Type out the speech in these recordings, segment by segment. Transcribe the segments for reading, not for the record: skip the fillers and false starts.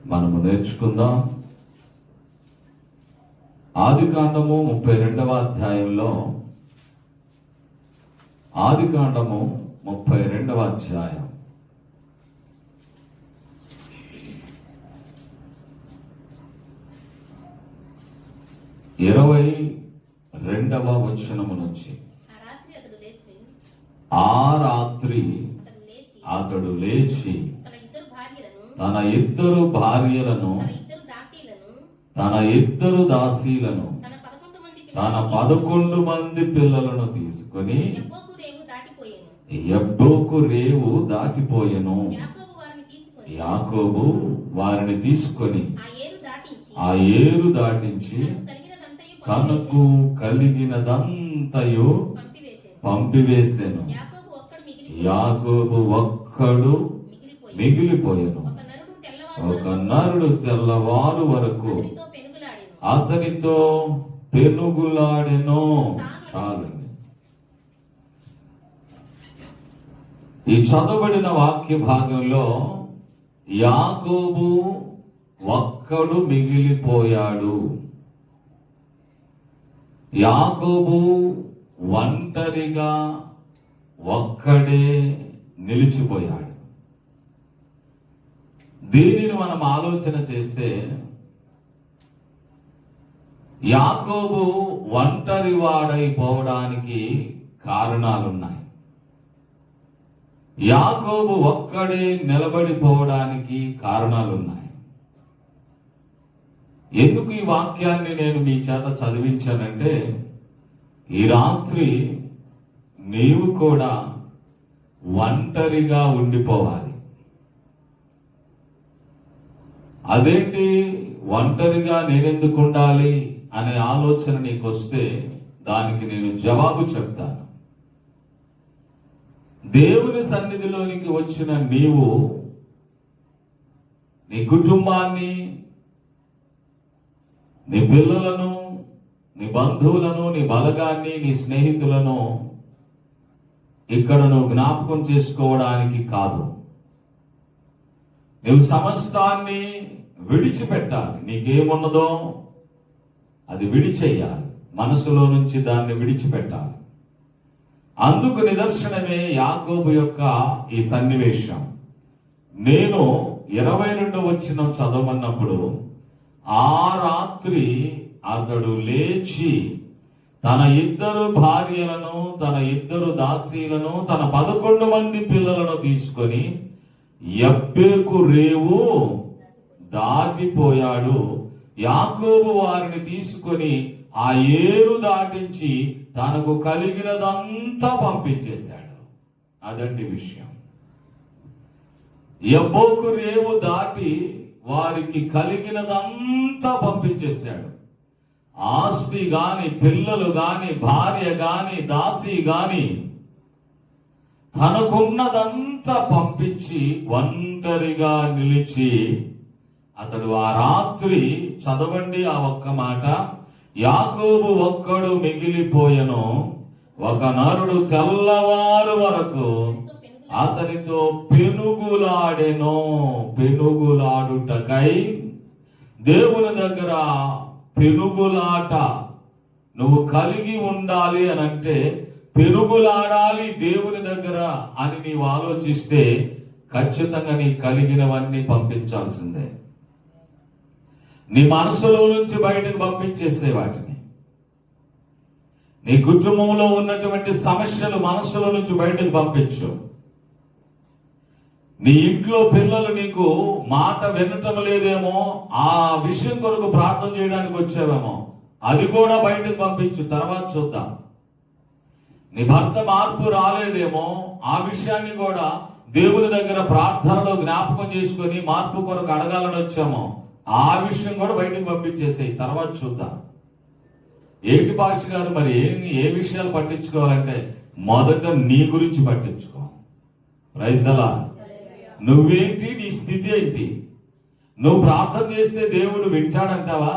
మనము నేర్చుకుందాం. ఆదికాండము 32వ అధ్యాయంలో, ఆదికాండము 32వ అధ్యాయం 22వ వచనము నుంచి, ఆ రాత్రి అతడు లేచి తన ఇద్దరు భార్యలను, తన ఇద్దరు దాసీలను, తన 11 మంది పిల్లలను తీసుకొని యబ్బోకు రేవు దాటిపోయెను. యాకోబు వారిని తీసుకొని ఆ ఏరు దాటించి తనకు కలిగినదంతయు పంపివేసెను. యాకోబు ఒక్కడు మిగిలిపోయెను. ఒక నరుడు తెల్లవారు వరకు అతనితో పెనుగులాడెను. చాలండి. ఈ చదవబడిన వాక్య భాగంలో యాకోబు ఒక్కడు మిగిలిపోయాడు. యాకోబు ఒంటరిగా ఒక్కడే నిలిచిపోయాడు. దీనిని మనం ఆలోచన చేస్తే, యాకోబు ఒంటరి వాడైపోవడానికి కారణాలున్నాయి. యాకోబు ఒక్కడే నిలబడిపోవడానికి కారణాలున్నాయి. ఎందుకు ఈ వాక్యాన్ని నేను మీ చేత చదివించానంటే, ఈ రాత్రి నీవు కూడా ఒంటరిగా ఉండిపోవాలి. అదేంటి, ఒంటరిగా నేనెందుకు ఉండాలి అనే ఆలోచన నీకు వస్తే దానికి నేను జవాబు చెప్తాను. దేవుని సన్నిధిలోనికి వచ్చిన నీవు నీ కుటుంబాన్ని, నీ పిల్లలను, నీ బంధువులను, నీ బలగాన్ని, నీ స్నేహితులను ఇక్కడ నువ్వు జ్ఞాపకం చేసుకోవడానికి కాదు. నువ్వు సమస్తాన్ని విడిచిపెట్టాలి. నీకేమున్నదో అది విడిచేయాలి. మనసులో నుంచి దాన్ని విడిచిపెట్టాలి. అందుకు నిదర్శనమే యాకోబు యొక్క ఈ సన్నివేశం. నేను 22వ వచనం చదవమన్నప్పుడు, ఆ రాత్రి అతడు లేచి తన ఇద్దరు భార్యలను, తన ఇద్దరు దాసీలను, తన 11 మంది పిల్లలను తీసుకొని యబ్బేకు రేవు దాటిపోయాడు. యాకోబు వారిని తీసుకొని ఆ ఏరు దాటించి తనకు కలిగినదంతా పంపించేశాడు. అదండి విషయం. యబ్బోకు రేవు దాటి వారికి కలిగినదంతా పంపించేశాడు. ఆస్తి గాని, పిల్లలు గాని, భార్య గాని, దాసి గాని, తనకున్నదంతా పంపించి ఒంటరిగా నిలిచి అతడు ఆ రాత్రి, చదవండి ఆ ఒక్క మాట, యాకోబు ఒక్కడు మిగిలిపోయెను. ఒక నరుడు తెల్లవారు వరకు అతనితో పెనుగులాడెను. పెనుగులాడుటకై దేవుని దగ్గర పెనుగులాట నువ్వు కలిగి ఉండాలి అని అంటే, పెనుగులాడాలి దేవుని దగ్గర అని నీవు ఆలోచిస్తే ఖచ్చితంగా నీ కలిగినవన్నీ పంపించాల్సిందే. నీ మనసులో నుంచి బయటకు పంపించేసే వాటిని. నీ కుటుంబంలో ఉన్నటువంటి సమస్యలు మనసులో నుంచి బయటకు పంపించు. నీ ఇంట్లో పిల్లలు నీకు మాట వినటం లేదేమో, ఆ విషయం కొరకు ప్రార్థన చేయడానికి వచ్చావేమో, అది కూడా బయటకు పంపించు. తర్వాత చూద్దాం. నీ భర్త మార్పు రాలేదేమో, ఆ విషయాన్ని కూడా దేవుని దగ్గర ప్రార్థనలో జ్ఞాపకం చేసుకొని మార్పు కొరకు అడగాలని వచ్చామో, ఆ విషయం కూడా బయటకు పంపించేసేయి. తర్వాత చూద్దాం. ఏంటి భాష గారు, మరి ఏ విషయాలు పట్టించుకోవాలంటే మొదట నీ గురించి పట్టించుకో. Praise the Lord. నువ్వేంటి, నీ స్థితి ఏంటి? నువ్వు ప్రార్థన చేస్తే దేవుడు వింటాడంటావా?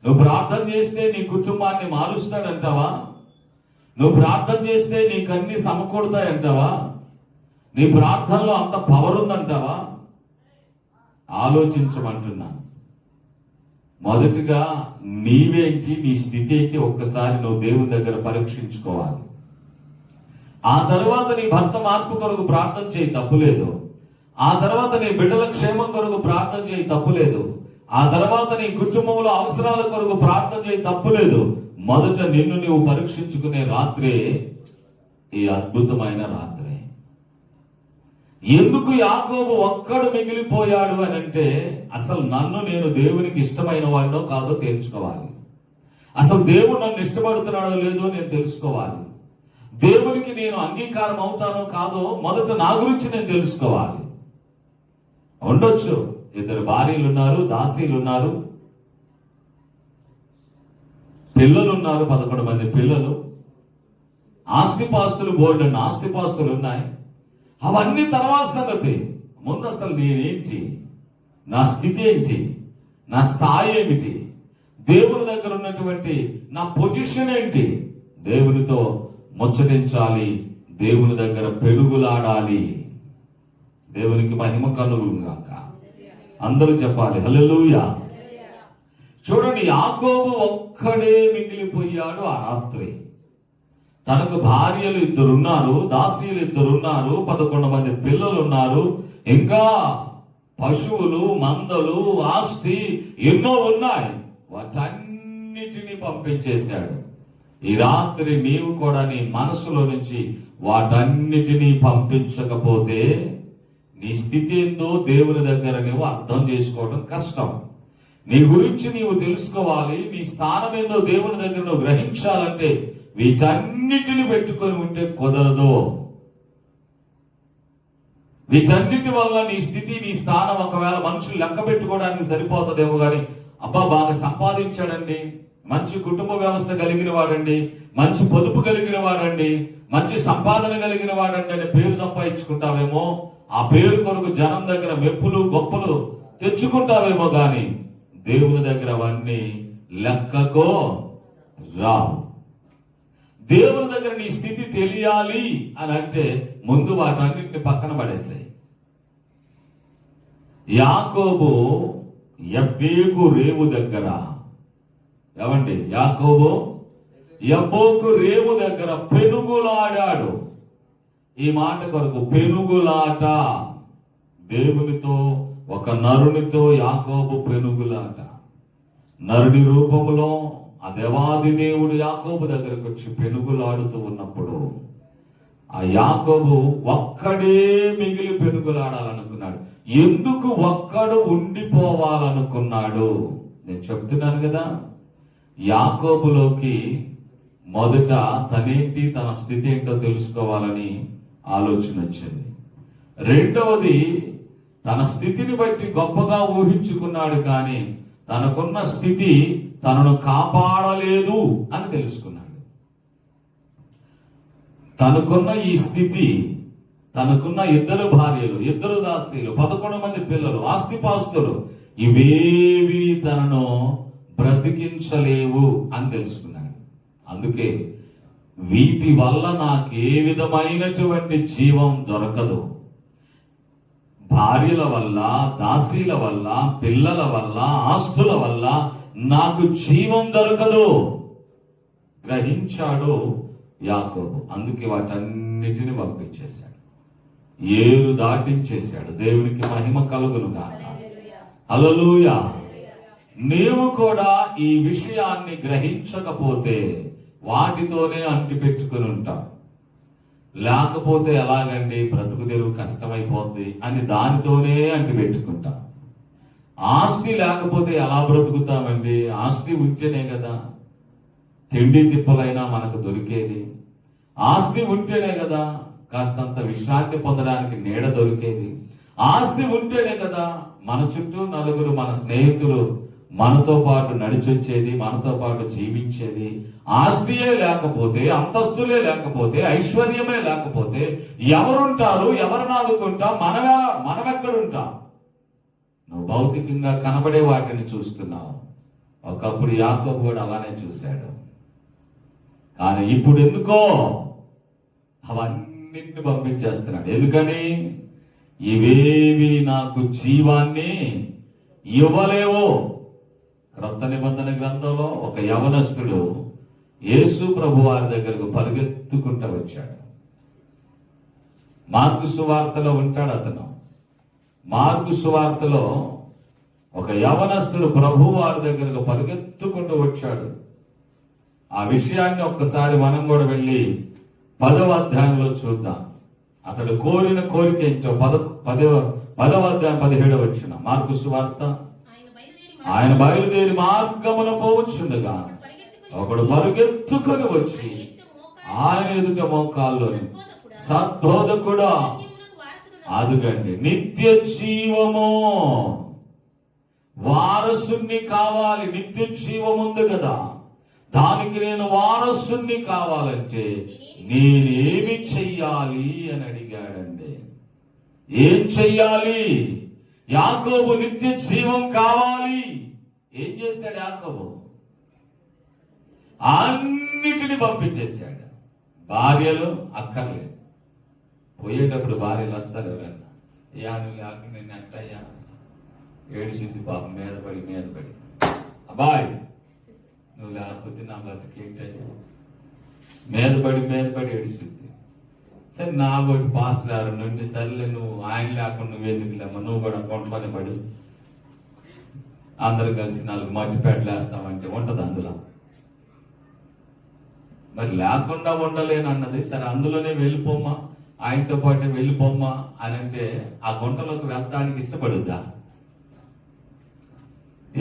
నువ్వు ప్రార్థన చేస్తే నీ కుటుంబాన్ని మారుస్తాడంటావా? నువ్వు ప్రార్థన చేస్తే నీకన్నీ సమకూడతాయంటావా? నీ ప్రార్థనలో అంత పవర్ ఉందంటావా? ఆలోచించమంటున్నాను. మొదటిగా నీవేంటి, నీ స్థితి ఏంటి ఒక్కసారి నువ్వు దేవుని దగ్గర పరీక్షించుకోవాలి. ఆ తర్వాత నీ భర్త మార్పు కొరకు ప్రార్థన చేయి, తప్పులేదు. ఆ తర్వాత నీ బిడ్డల క్షేమం కొరకు ప్రార్థన చేయి, తప్పులేదు. ఆ తర్వాత నీ కుటుంబంలో అవసరాల కొరకు ప్రార్థన చేయి, తప్పులేదు. మొదట నిన్ను నీవు పరీక్షించుకునే రాత్రే ఈ అద్భుతమైన రాత్రే. ఎందుకు యాకోబు ఒక్కడు మిగిలిపోయాడు అని అంటే, అసలు నేను దేవునికి ఇష్టమైన వాడినో కాదో తెలుసుకోవాలి. అసలు దేవుడు నన్ను ఇష్టపడుతున్నాడో లేదో నేను తెలుసుకోవాలి. దేవునికి నేను అంగీకారం అవుతానో కాదో మొదట నా గురించి నేను తెలుసుకోవాలి. ఉండొచ్చు, 2 భార్యలు ఉన్నారు, దాసీలు ఉన్నారు, పిల్లలు ఉన్నారు, 11 మంది పిల్లలు, ఆస్తిపాస్తులు బోల్డెన్ ఆస్తిపాస్తులు ఉన్నాయి. అవన్నీ తర్వాత సంగతి. ముందు అసలు నేనేంటి, నా స్థితి ఏంటి, నా స్థాయి ఏమిటి, దేవుని దగ్గర ఉన్నటువంటి నా పొజిషన్ ఏంటి, దేవునితో ముచ్చటించాలి, దేవుని దగ్గర పెరుగులాడాలి. దేవునికి మహిమ కలుగుగాక. అందరూ చెప్పాలి హల్లెలూయా. చూడండి, యాకోబు ఒక్కడే మిగిలిపోయాడు ఆ రాత్రి. తనకు భార్యలు 2 ఉన్నారు, దాసీలు 2 ఉన్నారు, 11 మంది పిల్లలు ఉన్నారు, ఇంకా పశువులు, మందలు, ఆస్తి ఎన్నో ఉన్నాయి. వాటన్నిటినీ పంపించేశాడు. ఈ రాత్రి నీవు కూడా నీ మనసులో నుంచి వాటన్నిటినీ పంపించకపోతే నీ స్థితి ఏందో దేవుని దగ్గర నువ్వు అర్థం చేసుకోవడం కష్టం. నీ గురించి నీవు తెలుసుకోవాలి. నీ స్థానం ఏందో దేవుని దగ్గర నువ్వు గ్రహించాలంటే వీటన్నిటిని పెట్టుకొని ఉంటే కుదరదు. వీటన్నిటి వల్ల నీ స్థితి, నీ స్థానం ఒకవేళ మనుషులు లెక్క పెట్టుకోవడానికి సరిపోతుందేమో కానీ, అబ్బా బాగా సంపాదించాడండి, మంచి కుటుంబ వ్యవస్థ కలిగిన వాడండి, మంచి పొదుపు కలిగిన వాడండి, మంచి సంపాదన కలిగిన వాడండి అనే పేరు సంపాదించుకుంటావేమో. ఆ పేరు కొరకు జనం దగ్గర మెప్పులు గొప్పలు తెచ్చుకుంటావేమో గాని దేవుని దగ్గర అవన్నీ లెక్కకో రావు. దేవుని దగ్గర నీ స్థితి తెలియాలి అని అంటే ముందు వాటన్నిటిని పక్కన పడేసాయి. యాకోబు యబ్బేకు రేవు దగ్గర, ఏమండి, యాకోబు యబ్బోకు రేవు దగ్గర పెనుగులాడాడు. ఈ మాట కొరకు పెనుగులాట. దేవునితో, ఒక నరునితో యాకోబు పెనుగులాట. నరుని రూపంలో ఆ దేవాది దేవుడు యాకోబు దగ్గరకు వచ్చి పెనుగులాడుతూ ఉన్నప్పుడు ఆ యాకోబు ఒక్కడే మిగిలి పెనుగులాడాలనుకున్నాడు. ఎందుకు ఒక్కడు ఉండిపోవాలనుకున్నాడు? నేను చెప్తున్నాను కదా, యాకోబులోకి మొదట తనేంటి, తన స్థితి ఏంటో తెలుసుకోవాలని ఆలోచన వచ్చింది. రెండవది, తన స్థితిని బట్టి గొప్పగా ఊహించుకున్నాడు, కానీ తనకున్న స్థితి తనను కాపాడలేదు అని తెలుసుకున్నాడు. తనకున్న ఈ స్థితి, తనకున్న 2 భార్యలు, 2 దాసీలు, 11 మంది పిల్లలు, ఆస్తిపాస్తులు, ఇవేవి తనను బ్రతికించలేవు అని తెలుసుకున్నాడు. అందుకే వీటి వల్ల నాకు ఏ విధమైనటువంటి జీవం దొరకదు. భార్యల వల్ల, దాసీల వల్ల, పిల్లల వల్ల, ఆస్తుల వల్ల నాకు జీవం దొరకదు గ్రహించాడు యాకోబు. అందుకే వాటన్నిటిని పంపించేశాడు, ఏరు దాటించేశాడు. దేవునికి మహిమ కలుగును గాక. హల్లెలూయా. నీవు కూడా ఈ విషయాన్ని గ్రహించకపోతే వాటితోనే అంటి పెట్టుకుని ఉంటాం. లేకపోతే ఎలాగండి, బ్రతుకు తెరువు కష్టమైపోద్ది అని దానితోనే అంటి పెట్టుకుంటాం. ఆస్తి లేకపోతే ఎలా బ్రతుకుతామండి? ఆస్తి ఉంటేనే కదా తిండి తిప్పలైనా మనకు దొరికేది. ఆస్తి ఉంటేనే కదా కాస్తంత విశ్రాంతి పొందడానికి నీడ దొరికేది. ఆస్తి ఉంటేనే కదా మన చుట్టూ నలుగురు, మన స్నేహితులు మనతో పాటు నడిచొచ్చేది, మనతో పాటు జీవించేది. ఆస్తియే లేకపోతే, అంతస్తులే లేకపోతే, ఐశ్వర్యమే లేకపోతే ఎవరుంటారు? ఎవరిని ఆదుకుంటాం? మనమెక్కడుంటాం? నువ్వు భౌతికంగా కనబడే వాటిని చూస్తున్నావు. ఒకప్పుడు యాకోబు కూడా అలానే చూశాడు. కానీ ఇప్పుడు ఎందుకో అవన్నిటిని పంపించేస్తున్నాడు. ఎందుకని? ఇవేవి నాకు జీవాన్ని ఇవ్వలేవో. క్రొత్త నిబంధన గ్రంథంలో ఒక యవనస్తుడు యేసు ప్రభు వారి దగ్గరకు పరిగెత్తుకుంటూ వచ్చాడు. మార్కు సువార్తలో ఉంటాడు అతను. మార్కు సువార్తలో ఒక యవనస్తుడు ప్రభు వారి దగ్గరకు పరిగెత్తుకుంటూ వచ్చాడు. ఆ విషయాన్ని ఒక్కసారి మనం కూడా వెళ్ళి 10వ అధ్యాయంలో చూద్దాం. అతడు కోరిన కోరిక ఏంటో 10వ అధ్యాయం 17వ వచనం మార్కు సువార్త. ఆయన బయలుదేరి మార్గమున పోవచ్చుండగా ఒకడు పరిగెత్తుకొని వచ్చి ఆయన ఎదుట మోకాల్లో సద్బోధకుడా అదుగండి నిత్య జీవము వారసుని కావాలి. నిత్య జీవం ఉంది కదా, దానికి నేను వారసుని కావాలంటే నేనేమి చెయ్యాలి అని అడిగాడండి. ఏం చెయ్యాలి? యాకోబు నిత్య జీవం కావాలి. ఏం చేశాడు యాకోబు? అన్నిటిని పంపించేశాడు. భార్యలు అక్కర్లేదు. పోయేటప్పుడు భార్యలు వస్తారు ఎవరన్నా, నువ్వు లేక నేను అంటయ్యా ఏడిసింది పాపం మీద పడి అబ్బాయి నువ్వు లేకపోతే నా బతికేంటయ్యా మీద పడి ఏడిసింది. సరే నా ఒకటి పాస్టర్ గారు నుండి సర్లే నువ్వు ఆయన లేకుండా నువ్వు ఎందుకులేమ్మా, నువ్వు కూడా కొండపని పడి అందరు కలిసి 4 మట్టిపేటలు వేస్తామంటే ఉంటది అందులో. మరి లేకుండా ఉండలేను అన్నది. సరే అందులోనే వెళ్ళిపోమ్మా, ఆయనతో పాటు వెళ్ళిపోమ్మా అని అంటే ఆ గుంటలోకి వెళ్తానికి ఇష్టపడుద్దా?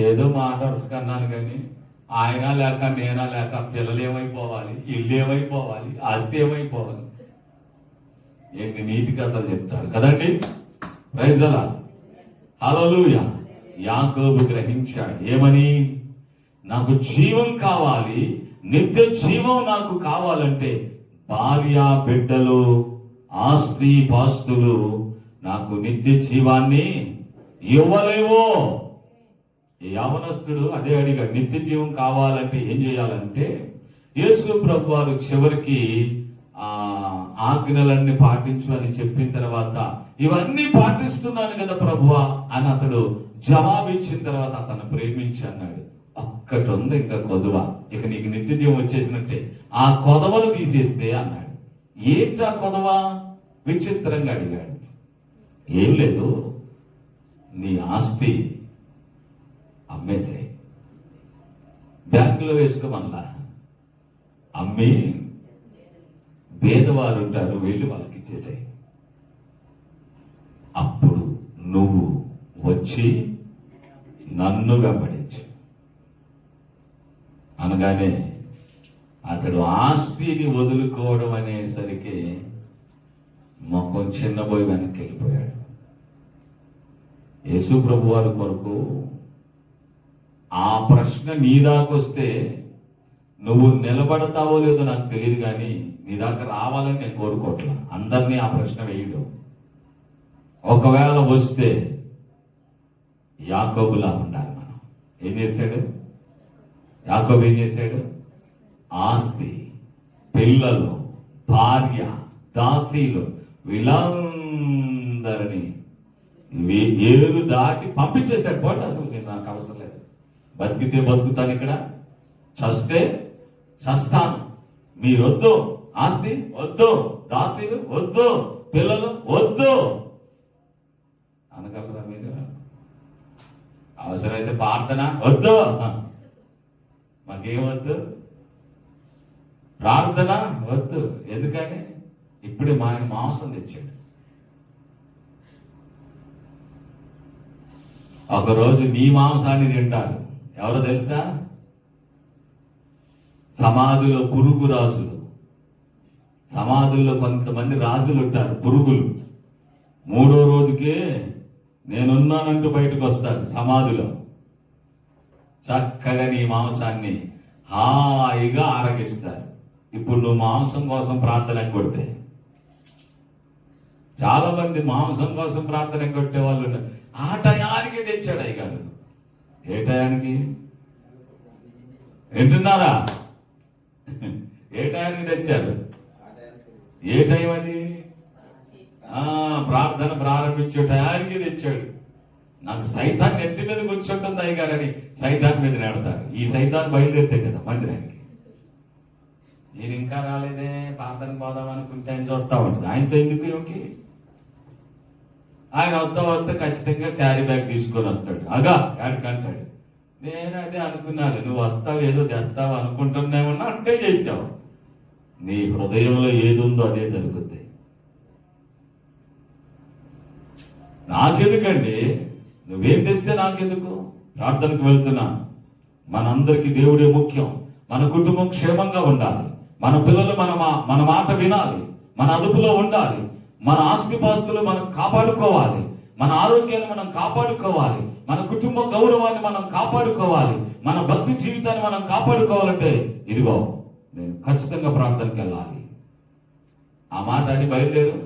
ఏదో మా ఆర్డర్స్ కన్నాను కానీ ఆయన లేక నేనా లేక పిల్లలు ఏమైపోవాలి, ఇల్లు ఏమైపోవాలి, ఆస్తి ఏమైపోవాలి, ఏంటి నీతి కథలు చెప్తారు కదండి. ప్రైజ్ ద లార్డ్, హల్లెలూయా. యాకోబు గ్రహించాడు ఏమని? నాకు జీవం కావాలి, నిత్య జీవం నాకు కావాలంటే భార్య బిడ్డలు ఆస్తి పాస్తులు నాకు నిత్య జీవాన్ని ఇవ్వలేవో. యవనస్తుడు అదే అడిగాడు. నిత్య జీవం కావాలంటే ఏం చేయాలంటే యేసు ప్రభు వారు చివరికి ఆజ్ఞలన్నీ పాటించు అని చెప్పిన తర్వాత ఇవన్నీ పాటిస్తున్నాను కదా ప్రభువా అని అతడు జవాబిచ్చిన తర్వాత అతను ప్రేమించి అన్నాడు, ఒక్కటి ఉంది ఇంకా కొదవ, ఇక నీకు నిత్య జీవం వచ్చేసినట్టే, ఆ కొదవలు తీసేస్తే అన్నాడు. ఏంటా కొదవ? విచిత్రంగా అడిగాడు. ఏం లేదు, నీ ఆస్తి అమ్మేసాయి, బ్యాంకులో వేసుకోమల్లా అమ్మి పేదవారు ఉంటారు వెళ్ళి వాళ్ళకి ఇచ్చేసాయి. అప్పుడు నువ్వు వచ్చి నన్ను వెంబడించు అనగానే అతడు ఆస్తిని వదులుకోవడం అనేసరికి మొక్కం చిన్నబోయి వెనక్కి వెళ్ళిపోయాడు. యేసు ప్రభు వారి కొరకు ఆ ప్రశ్న నీ దాకొస్తే నువ్వు నిలబడతావో లేదో నాకు తెలియదు, కానీ నీ దాకా రావాలని నేను కోరుకోవట్లా. అందరినీ ఆ ప్రశ్న వేయడు. ఒకవేళ వస్తే యాకోబులా ఉండాలి. మనం ఏం చేశాడు యాకోబు? ఏం చేశాడు? ఆస్తి, పిల్లలు, భార్య, దాసీలు వీళ్ళందరినీ ఏరు దాటి పంపించేశాడు. పోటీ అసలు నేను నాకు అవసరం లేదు, బతికితే బతుకుతాను, ఇక్కడ చస్తే చస్తాను, మీరొద్దు, ఆస్తి వద్దు, దాసీలు వద్దు, పిల్లలు వద్దు అనగలరా మీరు? అవసరమైతే ప్రార్థన వద్దు, మాకేమొద్దు, ప్రార్థన వద్దు. ఎందుకని? ఇప్పుడే మా ఆయన మాంసం తెచ్చాడు. ఒకరోజు నీ మాంసాన్ని తింటారు. ఎవరో తెలుసా? సమాధిలో పురుగు రాజులు. సమాధుల్లో కొంతమంది రాజులు ఉంటారు, పురుగులు. 3వ రోజుకే నేనున్నానంటూ బయటకు వస్తారు సమాధిలో. చక్కగా నీ మాంసాన్ని హాయిగా ఆరగిస్తారు. ఇప్పుడు నువ్వు మాంసం కోసం ప్రార్థన కొడితే, చాలా మంది మాంసం కోసం ప్రార్థన కొట్టే వాళ్ళు ఉన్నారు. ఆ టయానికి తెచ్చాడు అయ్యగారు. ఏ టయానికి? వింటున్నారా? ఏ టయానికి తెచ్చారు? ఏ టైం అది? ప్రార్థన ప్రారంభించే టయానికి తెచ్చాడు. నాకు సైతాన్ నెత్తి మీద కూర్చుంటుంది అయ్యగారని సైతాన్ మీద నెడతారు. ఈ సైతాన్ బయలుదేరితే కదా మందిరానికి. నేను ఇంకా రాలేదే, ప్రార్థన పోదాం అనుకుంటే ఆయన చూస్తా ఉంటుంది. ఆయనతో ఎందుకు ఏమిటి? ఆయన వద్ద ఖచ్చితంగా క్యారీ బ్యాగ్ తీసుకొని వస్తాడు. అగా యాడికి అంటాడు. నేను అదే అనుకున్నాను, నువ్వు వస్తావు ఏదో తెస్తావు అనుకుంటున్నావున్నా అంటే చేసావు. నీ హృదయంలో ఏది ఉందో అదే జరుగుద్ది. నాకెందుకండి, నువ్వేం తెస్తే నాకెందుకు? ప్రార్థనకు వెళ్తున్నా. మనందరికీ దేవుడే ముఖ్యం. మన కుటుంబం క్షేమంగా ఉండాలి. మన పిల్లలు మన మాట వినాలి. మన అదుపులో ఉండాలి. మన ఆస్తిపాస్తులు మనం కాపాడుకోవాలి. మన ఆరోగ్యాన్ని మనం కాపాడుకోవాలి. మన కుటుంబ గౌరవాన్ని మనం కాపాడుకోవాలి. మన భక్తి జీవితాన్ని మనం కాపాడుకోవాలంటే ఇదిగో నేను ఖచ్చితంగా ప్రార్థనకి వెళ్ళాలి. ఆ మాట అని బయలుదేరు.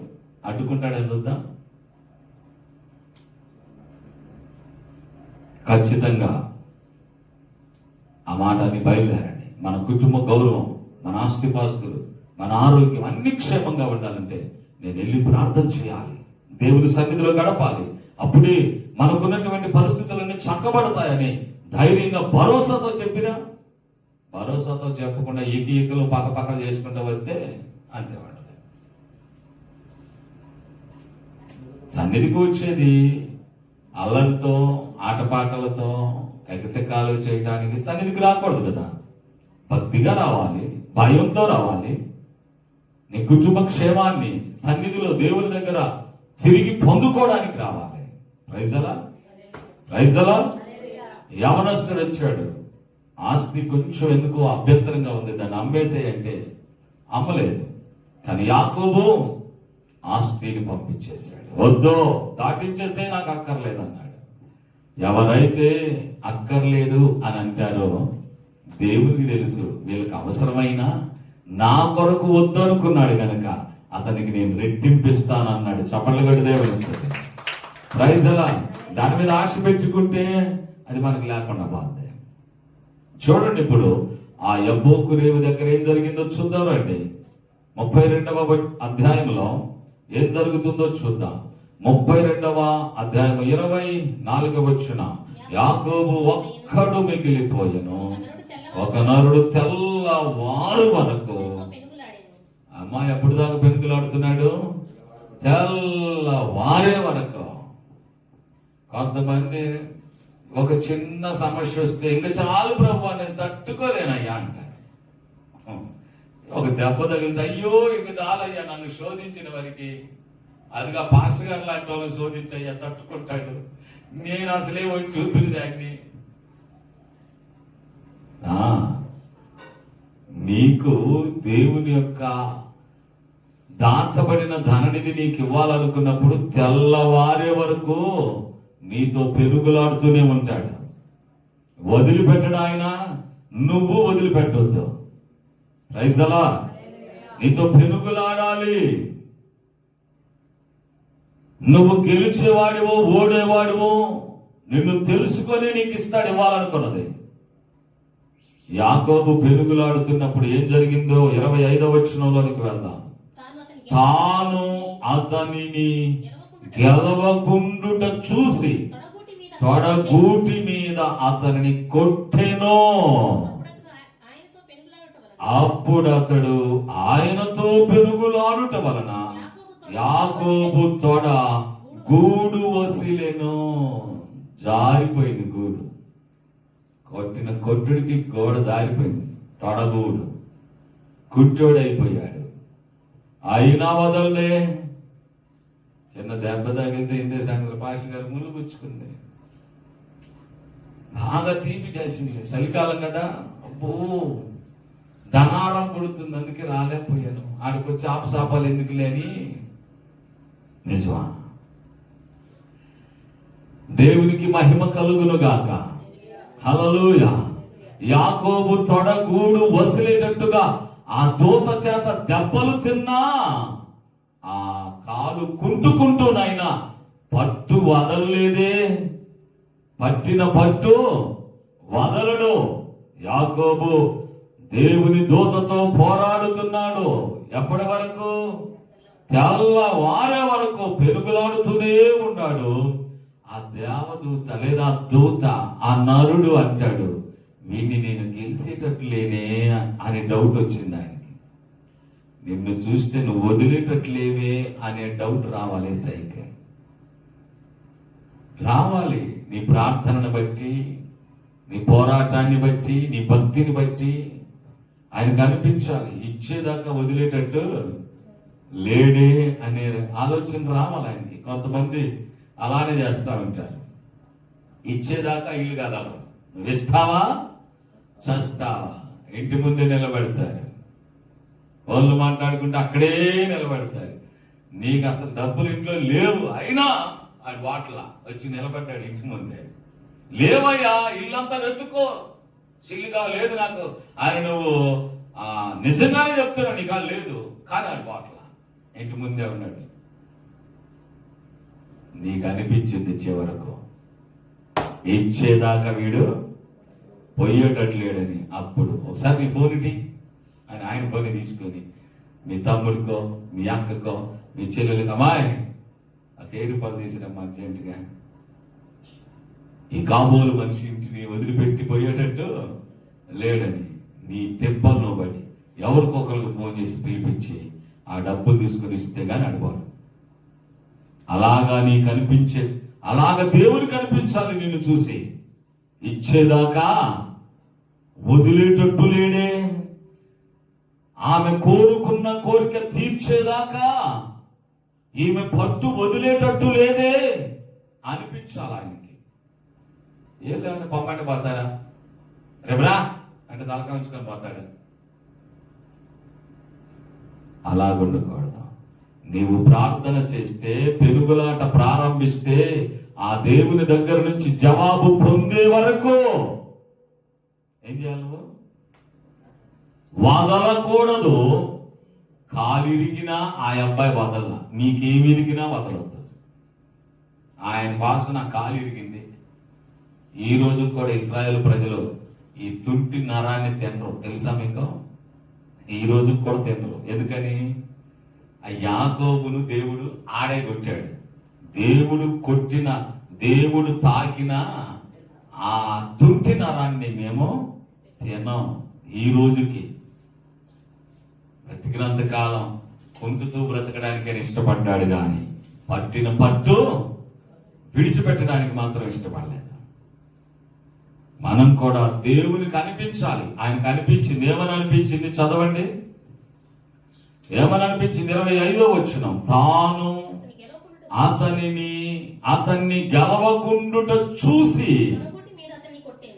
అడ్డుకుంటాడని చూద్దాం. ఖచ్చితంగా ఆ మాట అని బయలుదేరండి. మన కుటుంబ గౌరవం, మన ఆస్తిపాస్తులు, మన ఆరోగ్యం అన్ని క్షేమంగా ఉండాలంటే నేను వెళ్ళి ప్రార్థన చేయాలి. దేవుని సన్నిధిలో గడపాలి. అప్పుడే మనకున్నటువంటి పరిస్థితులన్నీ చక్కబడతాయని ధైర్యంగా భరోసాతో చెప్పినా, భరోసాతో చెప్పకుండా ఈకలు పక్క చేసుకుంటూ వస్తే అంతే వాడు. సన్నిధికి వచ్చేది అల్లరితో ఆటపాటలతో ఎగసెక్కాలు చేయడానికి సన్నిధికి రాకూడదు కదా. భక్తిగా రావాలి, భయంతో రావాలి. నీ కుటుంబ క్షేమాన్ని సన్నిధిలో దేవుని దగ్గర తిరిగి పొందుకోవడానికి రావాలి. Praise the Lord. యవనస్తుడు వచ్చాడు. ఆస్తి కొంచెం ఎందుకో అభ్యంతరంగా ఉంది, దాన్ని అమ్మేసేయంటే అమ్మలేదు. కానీ యాకోబు ఆస్తిని పంపించేశాడు. వద్దో దాటించేసే నాకు అక్కర్లేదు అన్నాడు. ఎవరైతే అక్కర్లేదు అని అంటారో దేవునికి తెలుసు వీళ్ళకి అవసరమైనా నా కొరకు వద్దు అనుకున్నాడు కనుక అతనికి నేను రెట్టింపిస్తానన్నాడు. చప్పట్లు కొట్టి దేవుడు ఇస్తుంది. Praise the Lord. దాని మీద ఆశ పెట్టుకుంటే అది మనకు లేకుండా పోతుంది. చూడండి, ఇప్పుడు ఆ యబ్బోకు రేవు దగ్గర ఏం జరిగిందో చూద్దాం రండి. 32వ అధ్యాయంలో ఏం జరుగుతుందో చూద్దాం. 32వ అధ్యాయం 24వ వచనం. యాకోబు ఒక్కడు మిగిలిపోయెను, ఒక నరుడు తెల్లవారు వరకు. అమ్మాయి ఎప్పుడు దాకా పెనుకులాడుతున్నాడు? తెల్లవారే వరకు. కొంతమంది ఒక చిన్న సమస్య వస్తే ఇంకా చాలు ప్రభు నేను తట్టుకోలేనయ్యా అంటారు. ఒక దెబ్బ తగిలితే అయ్యో ఇంక చాలయ్యా నన్ను శోధించిన వారికి, అదిగా పాస్టర్ గారు లాంటి వాళ్ళని శోధించయ్యా తట్టుకుంటాడు. నేను అసలే చూపులు దాన్ని. నీకు దేవుని యొక్క దాచబడిన ధననిధి నీకు ఇవ్వాలనుకున్నప్పుడు తెల్లవారే వరకు నీతో పెరుగులాడుతూనే ఉంటాడు. వదిలిపెట్టడు ఆయన, నువ్వు వదిలిపెట్టొద్దు. Praise the lord. నీతో పెరుగులాడాలి. నువ్వు గెలిచేవాడివో ఓడేవాడివో నిన్ను తెలుసుకొని నీకు ఇస్తాడు ఇవ్వాలనుకున్నది. యాకోబు పెనుగులాడుతున్నప్పుడు ఏం జరిగిందో 25వ వచనంలోనికి వెళ్దాం. తాను అతనిని గెలవకుండుట చూసి తొడగూటి మీద అతనిని కొట్టెను. అప్పుడు అతడు ఆయనతో పెనుగులాడుట వలన యాకోబు తొడ గూడు వసిలెను. జారిపోయింది గూడు. కొట్టిన కొట్టుడికి గోడ జారిపోయింది. తొడగూడు కుట్టోడైపోయాడు. అయినా వదలలే. చిన్న దెబ్బ తగిలితే ఇందే సంగతి పాస్టర్ గారు ముళ్ళు పుచ్చుకుంది. బాగా తీపి చేసింది. చలికాలం కదా, అబ్బో ధనారం పుడుతుంది, అందుకే రాలేకపోయాను. ఆడికి వచ్చి ఆపసాపాలు ఎందుకు లేని. నిజమా? దేవునికి మహిమ కలుగును గాక. హల్లెలూయా. యాకోబు తొడగూడు వసిలేటట్టుగా ఆ దూత చేత దెబ్బలు తిన్నా ఆ కాలు కుంటుకుంటూనైనా పట్టు వదలలేదే. పట్టిన పట్టు వదలడు. యాకోబు దేవుని దూతతో పోరాడుతున్నాడు. ఎప్పటి వరకు? తెల్లవారే వరకు పెరుగులాడుతూనే ఉన్నాడు. ఆ దేవదూత లేదా దూత ఆ నరుడు అంటాడు, వీడిని నేను గెలిచేటట్లేనే అనే డౌట్ వచ్చింది ఆయనకి. నిన్ను చూస్తే నువ్వు వదిలేటట్లేవే అనే డౌట్ రావాలి. సైకి రావాలి. నీ ప్రార్థనను బట్టి, నీ పోరాటాన్ని బట్టి, నీ భక్తిని బట్టి ఆయన కనిపించాలి. ఇచ్చేదాకా వదిలేటట్టు లేడే అనే ఆలోచన రావాలి ఆయనకి. కొంతమంది అలానే చేస్తా ఉంటారు. ఇచ్చేదాకా ఇల్లు కదలరు. నువ్వు ఇస్తావా చస్తావా ఇంటి ముందే నిలబెడతారు. వాళ్ళు మాట్లాడుకుంటే అక్కడే నిలబెడతారు. నీకు అసలు డబ్బులు ఇంట్లో లేవు, అయినా ఆయన వాట్ల వచ్చి నిలబడ్డాడు ఇంటి ముందే. లేవయ్యా, ఇల్లంతా వెతుక్కో, చిల్లుగా లేదు నాకు. ఆయన నువ్వు నిజంగానే చెప్తున్నా నీకు లేదు, కానీ ఆయన వాట్ల ఇంటి ముందే ఉన్నాడు. నీకు అనిపించింది చివరకు ఇచ్చేదాకా వీడు పోయేటట్లేడని. అప్పుడు ఒకసారి నీ ఫోన్ ఇటీ అని ఆయన ఫోన్ తీసుకొని మీ తమ్ముడికో, మీ అక్కకో, మీ చెల్లెలకి, అమ్మాయి ఆ కేరు పని తీసినమ్మా అర్జెంటుగా, ఈ కాబోలు మనిషి ఇంటిని వదిలిపెట్టి పోయేటట్టు లేడని నీ తెప్పల్లో పడి ఎవరికొకరికి ఫోన్ చేసి పిలిపించి ఆ డబ్బులు తీసుకుని ఇస్తే గాని అడగడు. అలాగా నీ కనిపించే, అలాగ దేవుడు కనిపించాలి నిన్ను చూసి. ఇచ్చేదాకా వదిలేటట్టు లేడే, ఆమె కోరుకున్న కోరిక తీర్చేదాకా ఈమె పట్టు వదిలేటట్టు లేదే అనిపించాలి ఆయనకి. ఏం లేదంటే పొమ్మంటే పోతారా, రేపురా అంటే తలకా ఉంచుకొని పోతాడు. అలాగుండకూడదు. నీవు ప్రార్థన చేస్తే, పెరుగులాట ప్రారంభిస్తే, ఆ దేవుని దగ్గర నుంచి జవాబు పొందే వరకు ఏం చేయాలి? నువ్వు వదలకూడదు. కాలిరిగినా ఆ అబ్బాయి వదల, నీకేమి ఇరిగినా వదలొద్దు. ఆయన భాష కాలిరిగింది. ఈ రోజు కూడా ఇశ్రాయేలు ప్రజలు ఈ తుంటి నరాన్ని తినరు, తెలుసా మీకు? ఈ రోజు కూడా తినరు. ఎందుకని? ఆ యాకోబును దేవుడు ఆడే కొట్టాడు. దేవుడు కొట్టిన, దేవుడు తాకిన ఆ తుంటి నరాన్ని మేము తినం. ఈ రోజుకి బ్రతికినంత కాలం కుంటుతూ బ్రతకడానికి ఇష్టపడ్డాడు, కానీ పట్టిన పట్టు విడిచిపెట్టడానికి మాత్రం ఇష్టపడలేదు. మనం కూడా దేవునికి అనిపించాలి. ఆయన కనిపించింది. ఏమని అనిపించింది? చదవండి. ఏమని అనిపించింది? 25వ వచనం. తాను అతన్ని గెలవకుండుట చూసి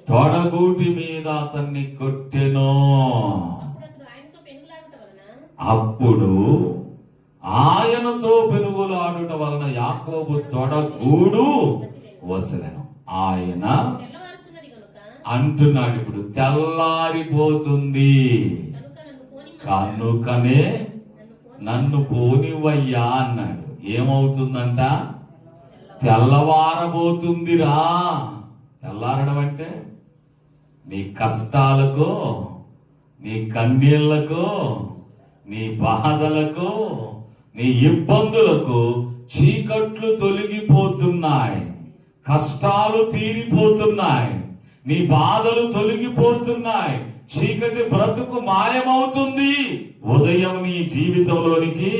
తొడగూటి మీద అతన్ని కొట్టెను. అప్పుడు ఆయనతో పెనుగులాడుట వలన యాకోబు తొడగూడు వసలెను. ఆయన అంటున్నాడు, ఇప్పుడు తెల్లారిపోతుంది కనుకనే నన్ను పోనివయ్యా అన్నాడు. ఏమవుతుందంట? తెల్లవారబోతుందిరా. తెల్లారడం అంటే నీ కష్టాలకు, నీ కన్నీళ్లకు, నీ బాధలకు, నీ ఇబ్బందులకు చీకట్లు తొలగిపోతున్నాయి, కష్టాలు తీరిపోతున్నాయి, నీ బాధలు తొలగిపోతున్నాయి, చీకటి బ్రతుకు మాయమవుతుంది. ఉదయం నీ జీవితంలోనికి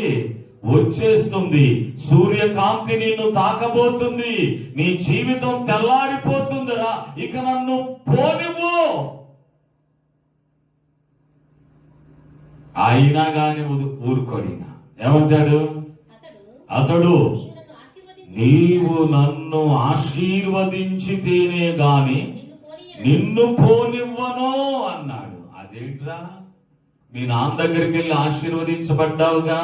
వచ్చేస్తుంది. సూర్యకాంతి నిన్ను తాకబోతుంది. నీ జీవితం తెల్లారిపోతుందిరా. ఇక నన్ను పోనివ్వు. అయినా గాని ఊరుకోడినా ఏమంటాడు? అతడు నీవు నన్ను ఆశీర్వదించితేనే గాని నిన్ను పోనివ్వను అన్నాడు. అదేంట్రా, మీ నాన్న దగ్గరికి వెళ్ళి ఆశీర్వదించబడ్డావుగా,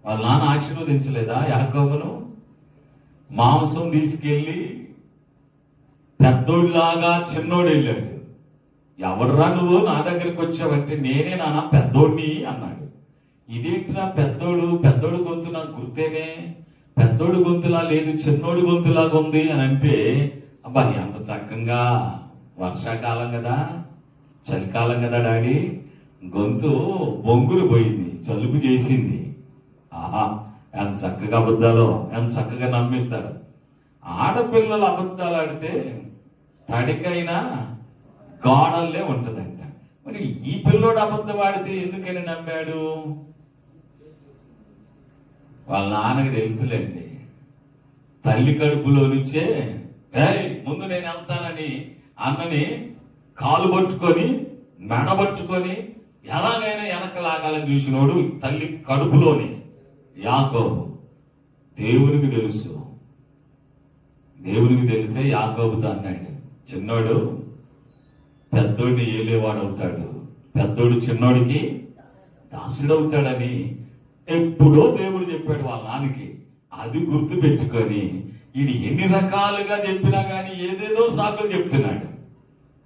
వాళ్ళ నాన్న ఆశీర్వదించలేదా యాకోబును? మాంసం తీసుకెళ్లి పెద్దోడిలాగా చిన్నోడు వెళ్ళాడు. ఎవడురా నువ్వు నా దగ్గరికి వచ్చావంటే, నేనే నాన్న పెద్దోడిని అన్నాడు. ఇదేంట్రా పెద్దోడు, పెద్దోడు గొంతు నాకు గుర్తేనే, పెద్దోడు గొంతులా లేదు, చిన్నోడు గొంతులాగా ఉంది అని అంటే, అబ్బా ఎంత చక్కగా, వర్షాకాలం కదా, చలికాలం కదా డాడీ, గొంతు బొంగులు పోయింది. జలుబు చేసింది. ఆహా, ఎంత చక్కగా అబద్ధాలో ఎంత చక్కగా నమ్మిస్తారు. ఆడపిల్లలు అబద్ధాలు ఆడితే తడికైనా గోడల్లే ఉంటదంట. మరి ఈ పిల్లోడు అబద్ధం ఆడితే ఎందుకని నమ్మాడు? వాళ్ళ నాన్నకి తెలుసులేండి. తల్లి కడుపులో నుంచే ముందు నేను వెళ్తానని అన్నని కాలు పట్టుకొని మెడబట్టుకొని ఎలాగైనా వెనక లాగాలని చూసినోడు తల్లి కడుపులోని యాకోబు. దేవునికి తెలుసు, దేవునికి తెలిసే యాకోబుతో అన్నాడు, చిన్నోడు పెద్దోడిని ఏలేవాడు అవుతాడు, పెద్దోడు చిన్నోడికి దాసుడవుతాడని ఎప్పుడో దేవుడు చెప్పాడు వాళ్ళ నాన్నకి. అది గుర్తు పెట్టుకొని ఇది ఎన్ని రకాలుగా చెప్పినా గానీ ఏదేదో సాకులు చెప్తున్నాడు.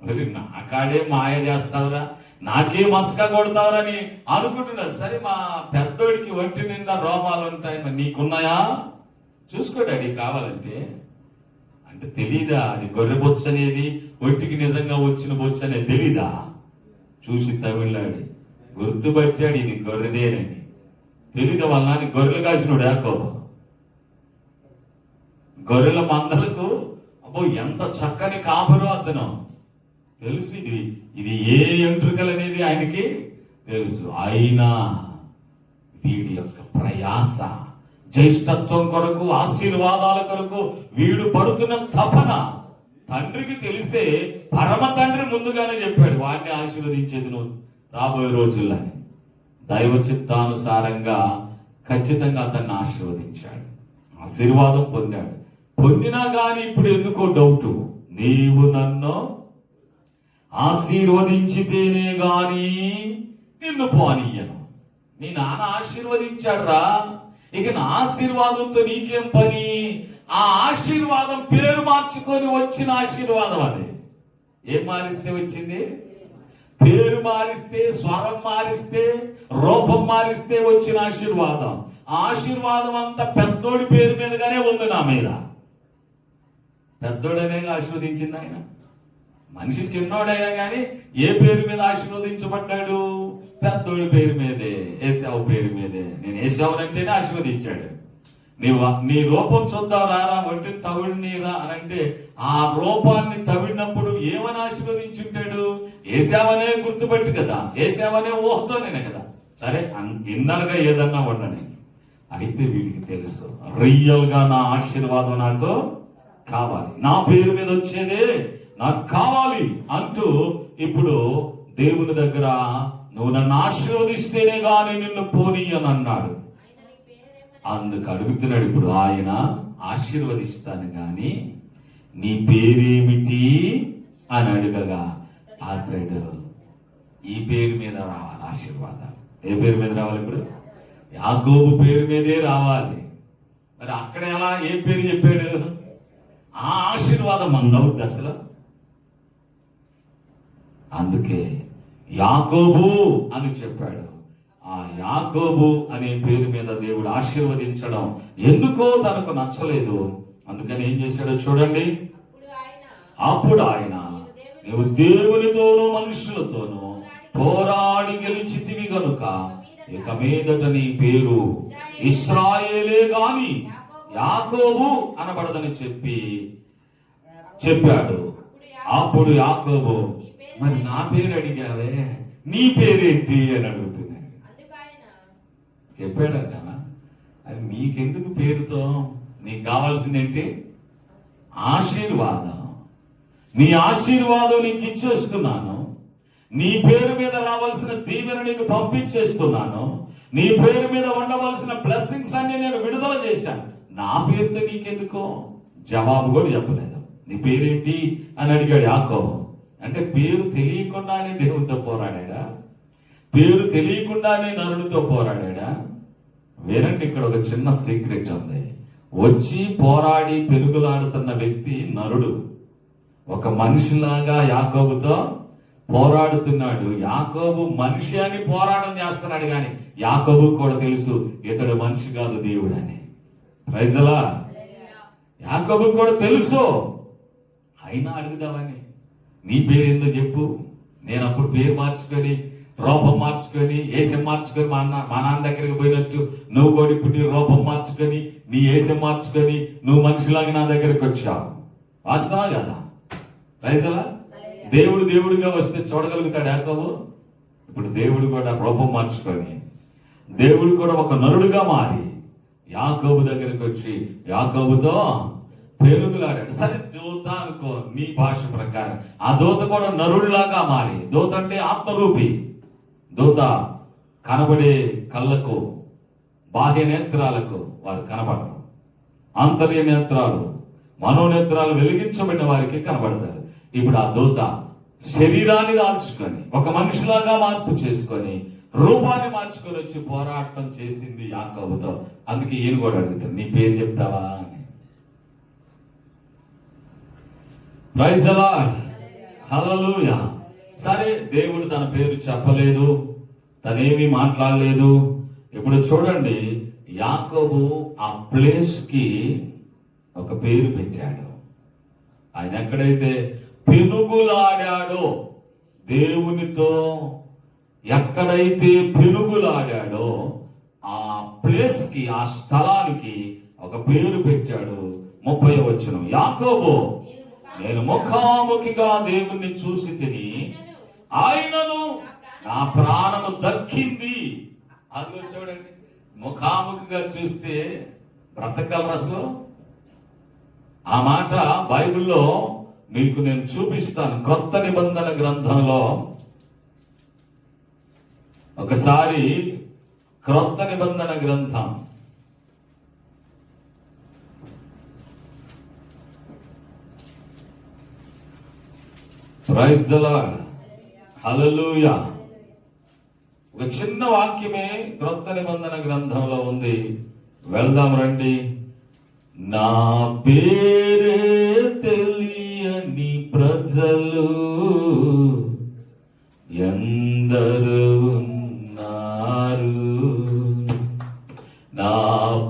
మరి నాకాడే మాయ చేస్తావురా, నాకే మస్కా కొడతావురని అనుకుంటున్నాడు. సరే, మా పెద్దోడికి ఒంటి నిండా రోమాలు ఉంటాయి, మరి నీకున్నాయా చూసుకోడాడి కావాలంటే. అంటే తెలీదా అది గొర్రె బొచ్చు అనేది ఒంటికి నిజంగా వచ్చిన బొచ్చు అనేది తెలీదా? చూసి తమిళనాడు గుర్తుపట్టాడు ఇది గొర్రెదేనని. తెలీదా వాళ్ళ నాన్న గొర్రెలు కాసినోడు యాకోబు. గొర్రెల మందలకు అబ్బో ఎంత చక్కని కాపురు అతను తెలుసు. ఇది ఏ ఎంట్రుకలు అనేది ఆయనకి తెలుసు. అయినా వీడి యొక్క ప్రయాస, జ్యేష్ఠత్వం కొరకు, ఆశీర్వాదాల కొరకు వీడు పడుతున్న తపన తండ్రికి తెలిసే పరమ తండ్రి ముందుగానే చెప్పాడు వాడిని ఆశీర్వదించేది నువ్వు రాబోయే రోజుల్లో. దైవ చిత్తానుసారంగా ఖచ్చితంగా అతన్ని ఆశీర్వదించాడు, ఆశీర్వాదం పొందాడు. పొందినా గాని ఇప్పుడు ఎందుకో డౌట్, నీవు నన్ను ఆశీర్వదించితేనే గాని నిన్ను పోనీయను. నీ నాన్న ఆశీర్వదించాడు రా, ఇక నా ఆశీర్వాదంతో నీకేం పని? ఆ ఆశీర్వాదం పేరు మార్చుకొని వచ్చిన ఆశీర్వాదం. అది ఏం మారిస్తే వచ్చింది? పేరు మారిస్తే, స్వరం మారిస్తే, రూపం మారిస్తే వచ్చిన ఆశీర్వాదం. ఆ ఆశీర్వాదం అంతా పెద్దోడి పేరు మీదగానే ఉంది నా మీద. పెద్దోడనే ఆశీర్వదించింది ఆయన. మనిషి చిన్నోడైనా కానీ ఏ పేరు మీద ఆశీర్వదించబడ్డాడు? పెద్దోడి పేరు మీదే, ఏశావు పేరు మీదే. నేను ఏశావునంటేనే ఆశీర్వదించాడు. నీ రూపం చూద్దాం రారా, ఒంటిని తవిడినీరా అని అంటే ఆ రూపాన్ని తవిడినప్పుడు ఏమని ఆశీర్వదించుంటాడు? ఏశావనే గుర్తుపెట్టు కదా, ఏశావనే ఊహతోనే కదా. సరే, ఇన్నర్గా ఏదన్నా ఉండని. అయితే వీడికి తెలుసు, రియల్ గా నా ఆశీర్వాదం నాకు కావాలి, నా పేరు మీద వచ్చేదే నాకు కావాలి అంటూ ఇప్పుడు దేవుని దగ్గర నువ్వు నన్ను ఆశీర్వదిస్తేనే గాని నిన్ను పోనీయని అన్నాడు. అందుకు అడుగుతున్నాడు ఇప్పుడు ఆయన, ఆశీర్వదిస్తాను గాని నీ పేరేమిటి అని అడగగా అతడు ఈ పేరు మీద రావాలి ఆశీర్వాదాలు. ఏ పేరు మీద రావాలి? ఇప్పుడు యాకోబు పేరు మీదే రావాలి. మరి అక్కడ ఎలా, ఏ పేరు చెప్పాడు? ఆ ఆశీర్వాదం అందవుద్ది అసలు. అందుకే యాకోబు అని చెప్పాడు. ఆ యాకోబు అనే పేరు మీద దేవుడు ఆశీర్వదించడం ఎందుకో తనకు నచ్చలేదు. అందుకని ఏం చేశాడో చూడండి. అప్పుడు ఆయన నీవు దేవునితోనూ మనుషులతోనూ పోరాడి గెలిచితివి గనుక ఇక మీదట నీ పేరు ఇశ్రాయేలే గాని యాకోబు అనబడదని చెప్పాడు. అప్పుడు యాకోబు, మరి నా పేరు అడిగావే, నీ పేరేంటి అని అడుగుతున్నాడు. చెప్పాడట, అది మీకెందుకు పేరుతో, నీకు కావాల్సిందేంటి? ఆశీర్వాదం. నీ ఆశీర్వాదం నీకు ఇచ్చేస్తున్నాను, నీ పేరు మీద రావాల్సిన దీవెన నీకు పంపించేస్తున్నాను, నీ పేరు మీద ఉండవలసిన బ్లెస్సింగ్స్ అన్ని నేను విడుదల చేశాను, నా పేరుతో నీకెందుకో? జవాబు కూడా చెప్పలేదు. నీ పేరేంటి అని అడిగాడు యాకోబు. అంటే పేరు తెలియకుండానే దేవునితో పోరాడా? పేరు తెలియకుండానే నరుడితో పోరాడా? వేరండి, ఇక్కడ ఒక చిన్న సీక్రెట్ ఉంది. వచ్చి పోరాడి పెరుగులాడుతున్న వ్యక్తి నరుడు. ఒక మనిషిలాగా యాకోబుతో పోరాడుతున్నాడు. యాకోబు మనిషి అని పోరాటం చేస్తున్నాడు, కానీ యాకోబు కూడా తెలుసు ఇతడు మనిషి కాదు దేవుడు అని. Praise the Lord. యాకోబు కూడా తెలుసు. అయినా అడుగుదామని, నీ పేరేందో చెప్పు, నేను అప్పుడు పేరు మార్చుకొని రూపం మార్చుకొని ఏసం మార్చుకొని మా నాన్న దగ్గరికి పోయినట్టు నువ్వు కూడా ఇప్పుడు నీ రూపం మార్చుకొని నీ ఏసం మార్చుకొని నువ్వు మనిషిలాగా నా దగ్గరికి వచ్చావు. వాస్తవా కదా? రైతులా దేవుడుగా వస్తే చూడగలుగుతాడు యాకోబు? ఇప్పుడు దేవుడు కూడా రూపం మార్చుకొని దేవుడు కూడా ఒక నరుడుగా మారి యాకోబు దగ్గరికి వచ్చి యాకోబుతో పెరుగులాడాడు. సరే దూత అనుకో నీ భాష ప్రకారం. ఆ దూత కూడా నరుడిలాగా మారి, దూత అంటే ఆత్మరూపి. దూత కనబడే కళ్ళకు, బాహ్య నేత్రాలకు వారు కనబడరు. ఆంతర్య నేత్రాలు, మనోనేత్రాలు వెలిగించబడిన వారికి కనబడతారు. ఇప్పుడు ఆ దూత శరీరాన్ని దాల్చుకొని ఒక మనిషిలాగా మార్పు చేసుకొని రూపాన్ని మార్చుకొని వచ్చి పోరాటం చేసింది యాకోబుతో. అందుకే ఈయన కూడా అడుగుతాడు, నీ పేరు చెప్తావా అని. ప్రైజ్ ది లార్డ్, హల్లెలూయా. సరే, దేవుడు తన పేరు చెప్పలేదు, తనేమీ మాట్లాడలేదు. ఇప్పుడు చూడండి, యాకోబు ఆ ప్లేస్ కి ఒక పేరు పెట్టాడు. ఆయన ఎక్కడైతే పెనుగులాడాడో, దేవునితో ఎక్కడైతే పెనుగులాడాడో ఆ ప్లేస్ కి, ఆ స్థలానికి ఒక పేరు పెట్టాడు. 30వ వచనం, యాకోబు నేను ముఖాముఖిగా దేవుణ్ణి చూసి తిని ఆయనను నా ప్రాణము దక్కింది. అది చూడండి, ముఖాముఖిగా చూస్తే బ్రతకగలరు అసలు? ఆ మాట బైబిల్లో మీకు నేను చూపిస్తాను. క్రొత్త నిబంధన గ్రంథంలో ఒకసారి క్రొత్త నిబంధన గ్రంథం ప్రైజ్ ది లార్డ్, హల్లెలూయా. ఒక చిన్న వాక్యమే క్రొత్త నిబంధన గ్రంథంలో ఉంది. వెళ్దాం రండి. నా పేరే తెలియని ప్రజలు ఎందరు ఉన్నారు, నా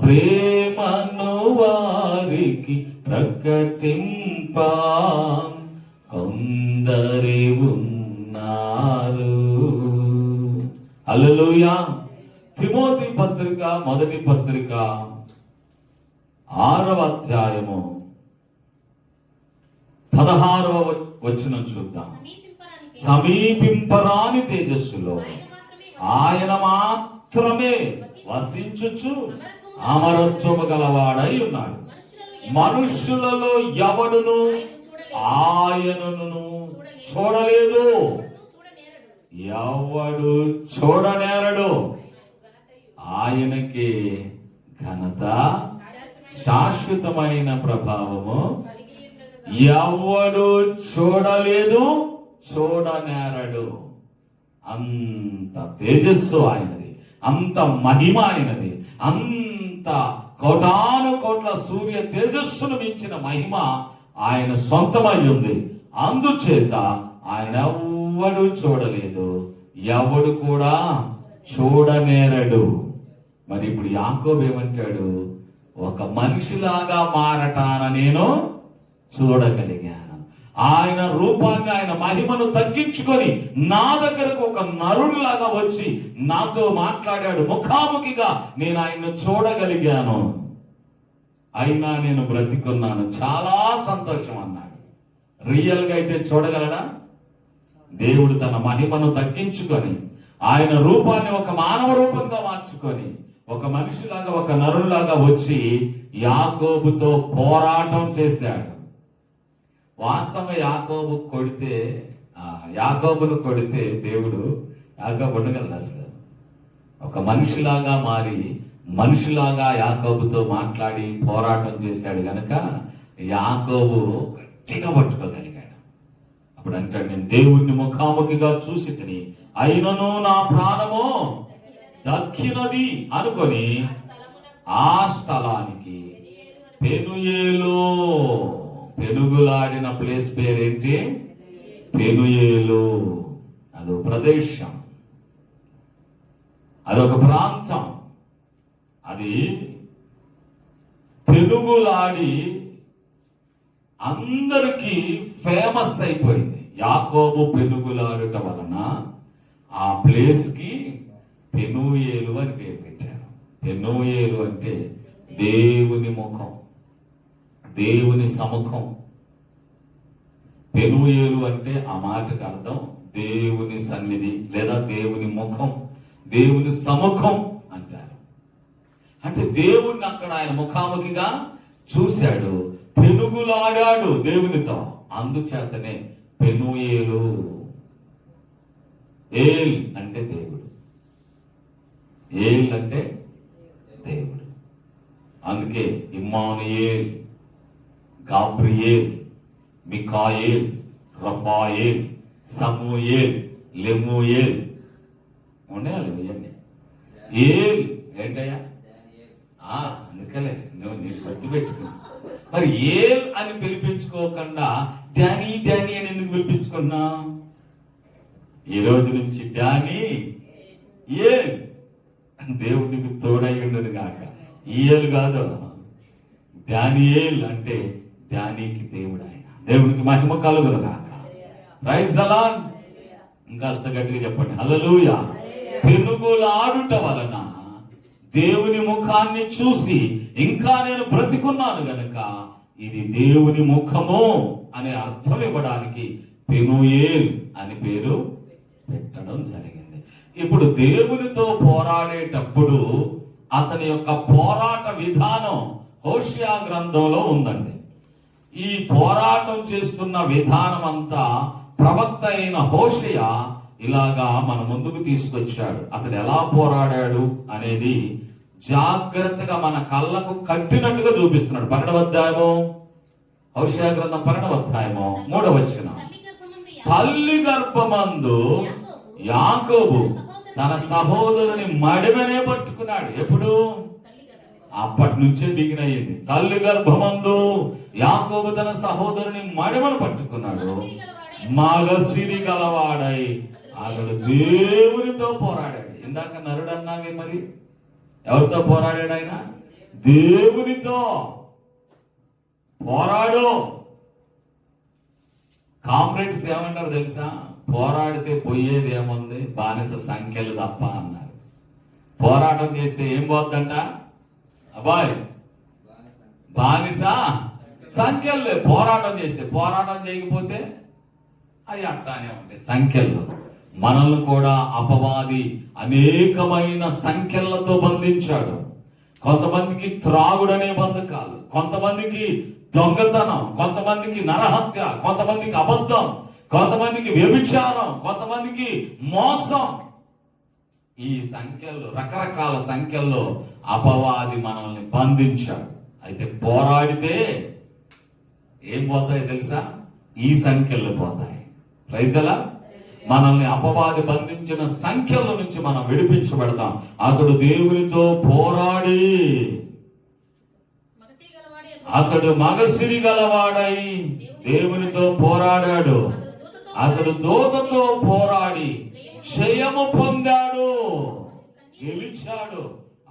ప్రేమను వారికి ప్రకటింప కొందరి ఉన్నారు. హల్లెలూయా. తిమోతి పత్రిక, మొదటి పత్రిక 6వ అధ్యాయము 16వ వచనం చూద్దాం. సమీపింపరాని తేజస్సులో ఆయన మాత్రమే వసించుచు అమరత్వము గలవాడై ఉన్నాడు. మనుష్యులలో ఎవడును ఆయనను చూడలేదు, ఎవడు చూడనేరడు. ఆయనకే ఘనత, శాశ్వతమైన ప్రభావము. ఎవడు చూడలేదు, చూడనేరడు. అంత తేజస్సు ఆయనది, అంత మహిమ ఆయనది, అంత కోటాను కోట్ల సూర్య తేజస్సును మించిన మహిమ ఆయన సొంతమై ఉంది. అందుచేత ఆయన ఎవ్వడు చూడలేదు, ఎవడు కూడా చూడనేరడు. మరి ఇప్పుడు యాకోబు ఏమంటాడు? ఒక మనిషిలాగా మారటాన నేను చూడగలిగాను. ఆయన రూపాన్ని, ఆయన మహిమను తగ్గించుకొని నా దగ్గరకు ఒక నరుడిలాగా వచ్చి నాతో మాట్లాడాడు. ముఖాముఖిగా నేను ఆయన్ను చూడగలిగాను. అయినా నేను బ్రతికున్నాను, చాలా సంతోషం అన్నాడు. రియల్ గా అయితే చూడగలడా? దేవుడు తన మహిమను తగ్గించుకొని ఆయన రూపాన్ని ఒక మానవ రూపంగా మార్చుకొని ఒక మనిషిలాగా, ఒక నరులాగా వచ్చి యాకోబుతో పోరాటం చేశాడు. వాస్తవంగా యాకోబును కొడితే దేవుడు యాకోబు ఉండగలడు అసలు? ఒక మనిషిలాగా మారి మనిషిలాగా యాకోబుతో మాట్లాడి పోరాటం చేశాడు గనక యాకోబు గట్టిగా పట్టుకోగలిగాడు. అప్పుడు అంటాడు, నేను దేవుణ్ణి ముఖాముఖిగా చూసి తిని అయినను నా ప్రాణము దక్కినది అనుకొని ఆ స్థలానికి పెనుయేలు, పెనుగులాడిన ప్లేస్ పేరేంటి? పెనుయేలు. అదొక ప్రదేశం, అదొక ప్రాంతం. అది పెనుగులాడి అందరికీ ఫేమస్ అయిపోయింది. యాకోబు పెనుగులాడుట వలన ఆ ప్లేస్ కి పెనూయేలు అని పేరు పెట్టారు. పెనూయేలు అంటే దేవుని ముఖం, దేవుని సముఖం. పెనూయేలు అంటే ఆ మాటకు అర్థం దేవుని సన్నిధి లేదా దేవుని ముఖం, దేవుని సముఖం అంటారు. అంటే దేవుణ్ణి అక్కడ ఆయన ముఖాముఖిగా చూశాడు, పెనుగులాడాడు దేవునితో. అందుచేతనే పెనూయేలు. ఏల్ అంటే దేవుడు, ఏల్ అంటే దేవుడు. అందుకే ఇమ్మానుయేల్, గాబ్రియేల్, మికాయేల్, రఫాయేల్, సమూయేల్, లెమూయేల్ ఉండాలి. ఇవన్నీ ఏల్ ఏంటయ్యా? అందుకలే నువ్వు నేను గుర్తుపెట్టుకున్నా. మరి ఏల్ అని పిలిపించుకోకుండా డానీ డానీ అని ఎందుకు పిలిపించుకున్నా? ఈ రోజు నుంచి డానీ ఏల్, దేవుడికి తోడయ్యుండదు కాక. ఈయల్ కాదు, డానియేల్ అంటే డానీకి దేవుడు ఆయన. దేవుడికి మహిమ కలుగును కాక. Praise the Lord. ఇంకాస్త గట్టిగా చెప్పండి హల్లెలూయా. పెనుగులాడుట వలన దేవుని ముఖాన్ని చూసి ఇంకా నేను బ్రతికున్నాను గనక ఇది దేవుని ముఖము అనే అర్థం ఇవ్వడానికి పెనూయేల్ అని పేరు పెట్టడం జరిగింది. ఇప్పుడు దేవునితో పోరాడేటప్పుడు అతని యొక్క పోరాట విధానం హోషియా గ్రంథంలో ఉందండి. ఈ పోరాటం చేస్తున్న విధానం అంతా ప్రవక్త అయిన హోషియా ఇలాగా మన ముందుకు తీసుకొచ్చాడు. అతడు ఎలా పోరాడాడు అనేది జాగ్రత్తగా మన కళ్ళకు కట్టినట్టుగా చూపిస్తున్నాడు. 12వ అధ్యాయము, హోషియా గ్రంథం 12వ అధ్యాయము 3వ వచనం. తల్లి గర్భమందు యాకోబు తన సహోదరుని మడిమనే పట్టుకున్నాడు. ఎప్పుడు? అప్పటి నుంచే దిగినయ్యింది. తల్లి గర్భమందు యాకోబు తన సహోదరుని మడిమను పట్టుకున్నాడు. మగసిరి గలవాడై అతడు దేవునితో పోరాడాడు. ఇందాక నరుడు అన్నావే, మరి ఎవరితో పోరాడాడు ఆయన? దేవునితో పోరాడు. కామ్రేడ్స్ ఏమంటారు తెలుసా? పోరాడితే పోయేది ఏముంది, బానిస సంఖ్యలు తప్ప అన్నారు. పోరాటం చేస్తే ఏం పోద్దంట? అబ్బాయి బానిస సంఖ్యలు. పోరాటం చేస్తే, పోరాటం చేయకపోతే అవి అట్లానే ఉంటాయి సంఖ్యలు. మనల్ని కూడా అపవాది అనేకమైన సంఖ్యలతో బంధించాడు. కొంతమందికి త్రాగుడనే బంధకాలు, కొంతమందికి దొంగతనం, కొంతమందికి నరహత్య, కొంతమందికి అబద్ధం, కొంతమందికి వ్యభిచారం, కొంతమందికి మోసం. ఈ సంఖ్యల్లో, రకరకాల సంఖ్యల్లో అపవాది మనల్ని బంధించాడు. అయితే పోరాడితే ఏం పోతాయి తెలుసా? ఈ సంఖ్యలు పోతాయి. Praise the Lord. మనల్ని అపవాది బంధించిన సంఖ్యల నుంచి మనం విడిపించబడతాం. అతడు దేవునితో పోరాడి, అతడు మగసిరి గలవాడై దేవునితో పోరాడాడు. అతడు దూతతో పోరాడి జయము పొందాడు, గెలిచాడు.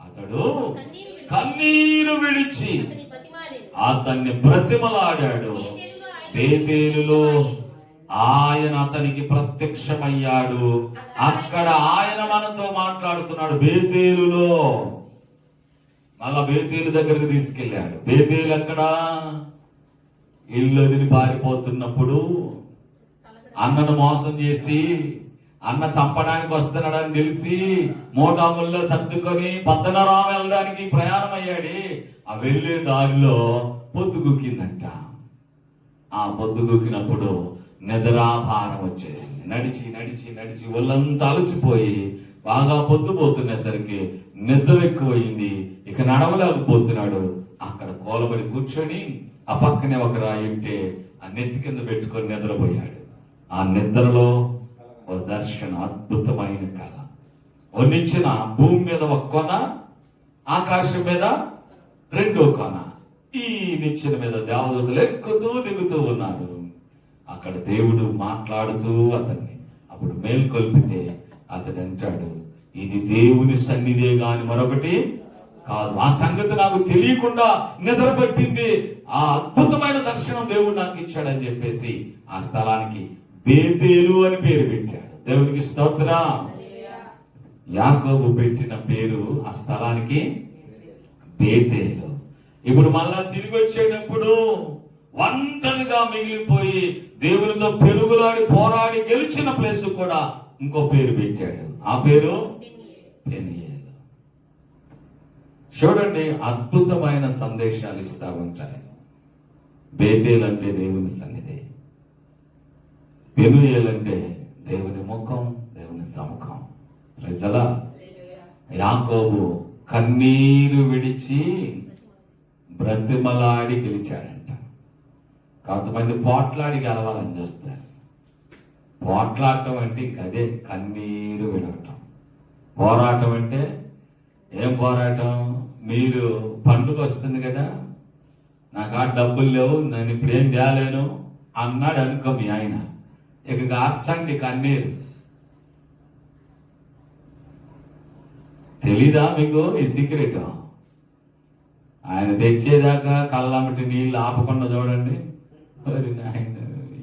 అతడు కన్నీరు విడిచి అతన్ని బ్రతిమలాడాడు. బేతేలులో ఆయన అతనికి ప్రత్యక్షమయ్యాడు. అక్కడ ఆయన మనతో మాట్లాడుతున్నాడు. బేతేలులో మళ్ళా బేతేలు దగ్గరికి తీసుకెళ్ళాడు. బేతేలు అక్కడ ఇల్లు వదిలి పారిపోతున్నప్పుడు అన్నను మోసం చేసి అన్న చంపడానికి వస్తున్నాడని తెలిసి మోటాముల్లో సర్దుకొని పద్దనరామ వెళ్ళడానికి ప్రయాణం అయ్యాడు. ఆ వెళ్లే దారిలో పొద్దుగుకిందంట. ఆ పొద్దుగుకినప్పుడు నిద్రాభారం వచ్చేసింది. నడిచి నడిచి నడిచి ఒళ్ళంతా అలసిపోయి బాగా పొద్దుపోతున్నసరికి నిద్ర ఎక్కువయింది. ఇక నడవలేకపోతున్నాడు. అక్కడ కోలబడి కూర్చొని ఆ పక్కనే ఒక రాయి ఉంటే ఆ నెత్తి కింద పెట్టుకొని నిద్రపోయాడు. ఆ నిద్రలో ఓ దర్శనం, అద్భుతమైన కళ. ఓ నిచ్చెన, భూమి మీద ఒక కొన, ఆకాశం మీద రెండో కొన. ఈ నిచ్చెన మీద దేవదూతలు ఎక్కుతూ దిగుతూ ఉన్నారు. అక్కడ దేవుడు మాట్లాడుతూ అతన్ని అప్పుడు మేల్కొల్పితే అతడు అంటాడు, ఇది దేవుని సన్నిధే గాని మరొకటి కాదు. ఆ సంగతి నాకు తెలియకుండా నిద్ర పట్టింది. ఆ అద్భుతమైన దర్శనం దేవుడు నాకు ఇచ్చాడని చెప్పేసి ఆ స్థలానికి బేతేలు అని పేరు పెట్టాడు. దేవునికి స్తోత్రం. యాకోబు పెట్టిన పేరు ఆ స్థలానికి బేతేలు. ఇప్పుడు మళ్ళా తిరిగి వచ్చేటప్పుడు ఒంటరిగా మిగిలిపోయి దేవునితో పెనుగులాడి పోరాడి గెలిచిన ప్లేస్ కూడా ఇంకో పేరు పెట్టాడు. ఆ పేరు పెనియేలు. చూడండి, అద్భుతమైన సందేశాలు ఇస్తా ఉంటాయి. బేతేలు అంటే దేవుని సన్నిధి, పెనుయేలు అంటే దేవుని ముఖం, దేవుని సముఖం. ప్రజలా యాకోబు కన్నీరు విడిచి బ్రతిమలాడి గెలిచాడంట. కొంతమంది పోట్లాడి గెలవాలని చూస్తారు. పోట్లాడటం అంటే ఇంకదే, కన్నీరు విడవటం. పోరాటం అంటే ఏం పోరాటం? మీరు పండుగ వస్తుంది కదా, నాకు ఆ డబ్బులు లేవు, నేను ఇప్పుడు ఏం తేలేను అన్నాడు అనుకో మీ ఆయన, ఇక గార్చండి కన్నీరు. తెలీదా మీకు ఈ సీక్రెట్? ఆయన తెచ్చేదాకా కళ్ళమ్మటి నీళ్ళు ఆపకుండా చూడండి.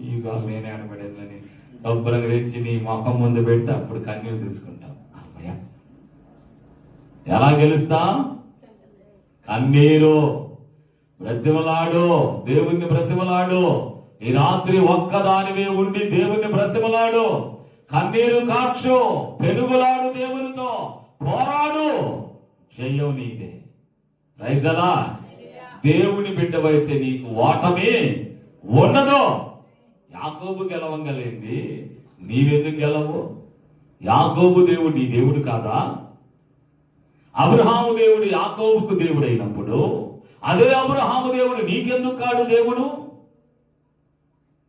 ఈ కాళ్ళు నేనే ఆడపడేదని శుభ్రంగా తెచ్చి నీ మొఖం ముందు పెడితే అప్పుడు కన్నీళ్ళు తీసుకుంటాం. అమ్మయ్య, ఎలా గెలుస్తాం? కన్నీరు బ్రతిమలాడు, దేవుణ్ణి బ్రతిమలాడు. ఈ రాత్రి ఒక్కదానివే ఉండి దేవుణ్ణి బ్రతిమలాడు, కన్నీరు కార్చు, పెనుగులాడు, దేవునితో పోరాడు, జయం నీదే. రైజలా, దేవుని బిడ్డవైతే నీకు ఓటమి ఉండదు. యాకోబు గెలవంగలేంది, నీవెందుకు గెలవు? యాకోబు దేవుడు నీ దేవుడు కాదా? అబ్రహాము దేవుడు యాకోబుకు దేవుడు అయినప్పుడు అదే అబ్రహాము దేవుడు నీకెందుకు కాడు దేవుడు?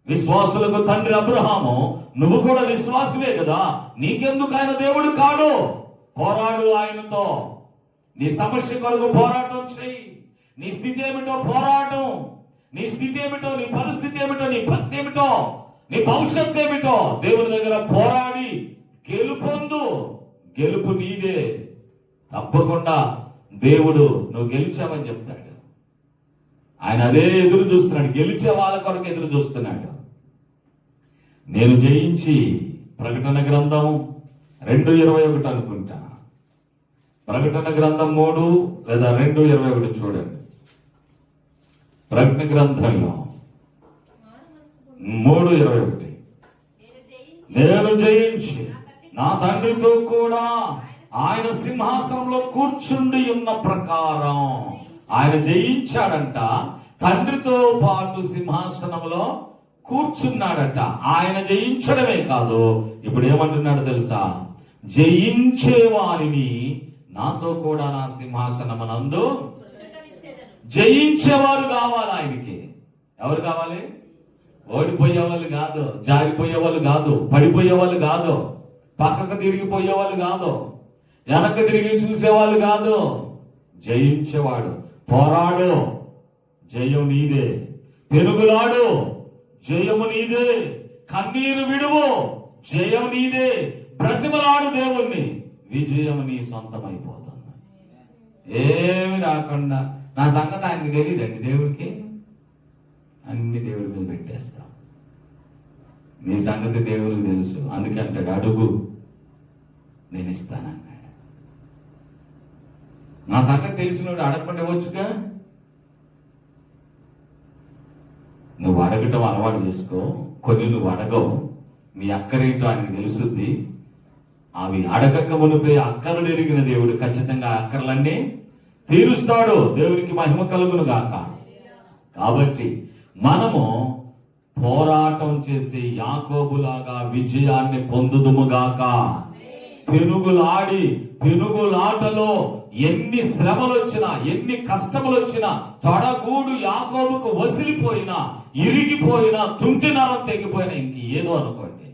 విశ్వాసులకు తండ్రి అబ్రహాము, నువ్వు కూడా విశ్వాసమే కదా, నీకెందుకు ఆయన దేవుడు కాడు? పోరాడు ఆయనతో. నీ సమస్య కొరకు పోరాటం చెయ్యి. నీ స్థితి ఏమిటో పోరాటం, నీ స్థితి ఏమిటో, నీ పరిస్థితి ఏమిటో, నీ భక్తి ఏమిటో, నీ భవిష్యత్తు ఏమిటో దేవుని దగ్గర పోరాడి గెలుపొందు. గెలుపు నీదే. తప్పకుండా దేవుడు నువ్వు గెలిచావని చెప్తాడు. ఆయన అదే ఎదురు చూస్తున్నాడు, గెలిచే వాళ్ళ కొరకు ఎదురు చూస్తున్నాడు. నేను జయించి, ప్రకటన గ్రంథం 2:21 అనుకుంటా, ప్రకటన గ్రంథం 3 లేదా 2:21 చూడండి. ప్రకటన గ్రంథంలో 3:21, నేను జయించి నా తండ్రితో కూడా ఆయన సింహాసనంలో కూర్చుండి ఉన్న ప్రకారం. ఆయన జయించాడంట, తండ్రితో పాటు సింహాసనంలో కూర్చున్నాడట. ఆయన జయించడమే కాదు, ఇప్పుడు ఏమంటున్నాడు తెలుసా? జయించే వారిని నాతో కూడా నా సింహాసనమునందు. జయించేవారు కావాలి ఆయనకి. ఎవరు కావాలి? ఓడిపోయే వాళ్ళు కాదు, జారిపోయే వాళ్ళు కాదు, పడిపోయే వాళ్ళు కాదు, పక్కకు తిరిగిపోయే వాళ్ళు కాదు, వెనక్కి తిరిగి చూసేవాళ్ళు కాదు. జయించేవాడు. పోరాడు, జయం నీదే. పెనుగులాడు, జయము నీదే. కన్నీరు విడువు, జయం నీదే. బ్రతిమలాడు దేవుణ్ణి, విజయం నీ సొంతమైపోతుంది. ఏమి రాకుండా నా సంగతి ఆయనకి తెలియదండి. దేవుడికి అన్ని దేవుడి మీద పెట్టేస్తాం. నీ సంగతి దేవుడికి తెలుసు, అందుకే అంటాడు అడుగు నేను ఇస్తానన్నాడు. నా సంగతి తెలిసినోడు అడగకుండా వచ్చుగా. నువ్వు అడగటం అలవాటు చేసుకో. కొన్ని నువ్వు అడగవు, నీ అక్కరేంటో ఆయనకు తెలుసుద్ది. అవి అడగక మునిపే అక్కర్లు ఎరిగిన దేవుడు ఖచ్చితంగా అక్కర్లన్నీ తీరుస్తాడు. దేవునికి మహిమ కలుగును గాక. కాబట్టి మనము పోరాటం చేసి యాకోబులాగా విజయాన్ని పొందుదుముగాక. పెనుగులాటలో ఎన్ని శ్రమలు వచ్చినా, ఎన్ని కష్టములు వచ్చినా, తొడగూడు యాకోబుకు వసిలిపోయినా, ఇరిగిపోయినా, తుంటినరం తెగిపోయినా, ఇంక ఏదో అనుకోండి,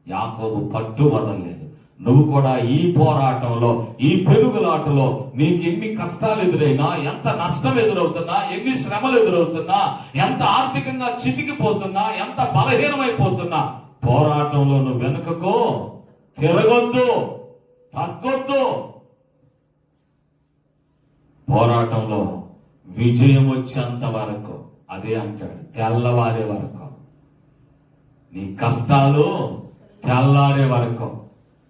యాకోబు పట్టు వదలలేదు. నువ్వు కూడా ఈ పోరాటంలో, ఈ పెనుగులాటలో నీకు ఎన్ని కష్టాలు ఎదురైనా, ఎంత నష్టం ఎదురవుతున్నా, ఎన్ని శ్రమలు ఎదురవుతున్నా, ఎంత ఆర్థికంగా చితికిపోతున్నా, ఎంత బలహీనమైపోతున్నా, పోరాటంలో నువ్వు వెనుకకు తిరగొద్దు, తగ్గొద్దు. పోరాటంలో విజయం వచ్చేంత వరకు, అదే అంటాడు, తెల్లవారే వరకు, నీ కష్టాలు తెల్లారే వరకు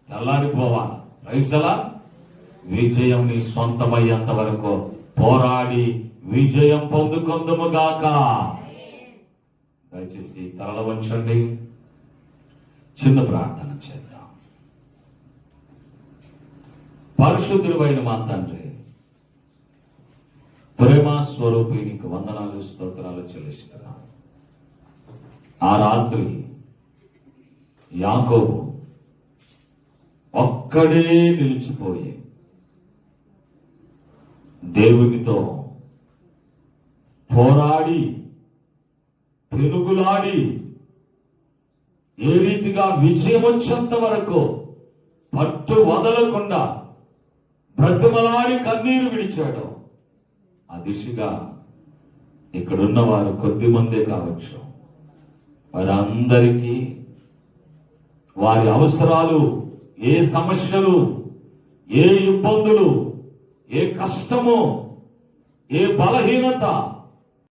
తెల్లారిపోవాలి. ఐసలా విజయం నీ సొంతమయ్యేంత వరకు పోరాడి విజయం పొందుకొందుముగాక. దయచేసి తలల వంచండి, చిన్న ప్రార్థన చేద్దాం. పరిశుద్ధుడైన మా తండ్రి, ప్రేమ స్వరూపి, నీకు వందనాలు స్తోత్రాలు చెల్లిస్తున్నాం. ఆ రాత్రి యాకోబు ఒక్కడే నిలిచిపోయి దేవునితో పోరాడి పెనుగులాడి ఏ రీతిగా విజయం వచ్చేంత వరకు పట్టు వదలకుండా బ్రతిమలాడి కన్నీరు విడిచాడు. ఆ దిశగా ఇక్కడున్న వారు కొద్ది మందే కావచ్చు, వారందరికీ వారి అవసరాలు, ఏ సమస్యలు, ఏ ఇబ్బందులు, ఏ కష్టము, ఏ బలహీనత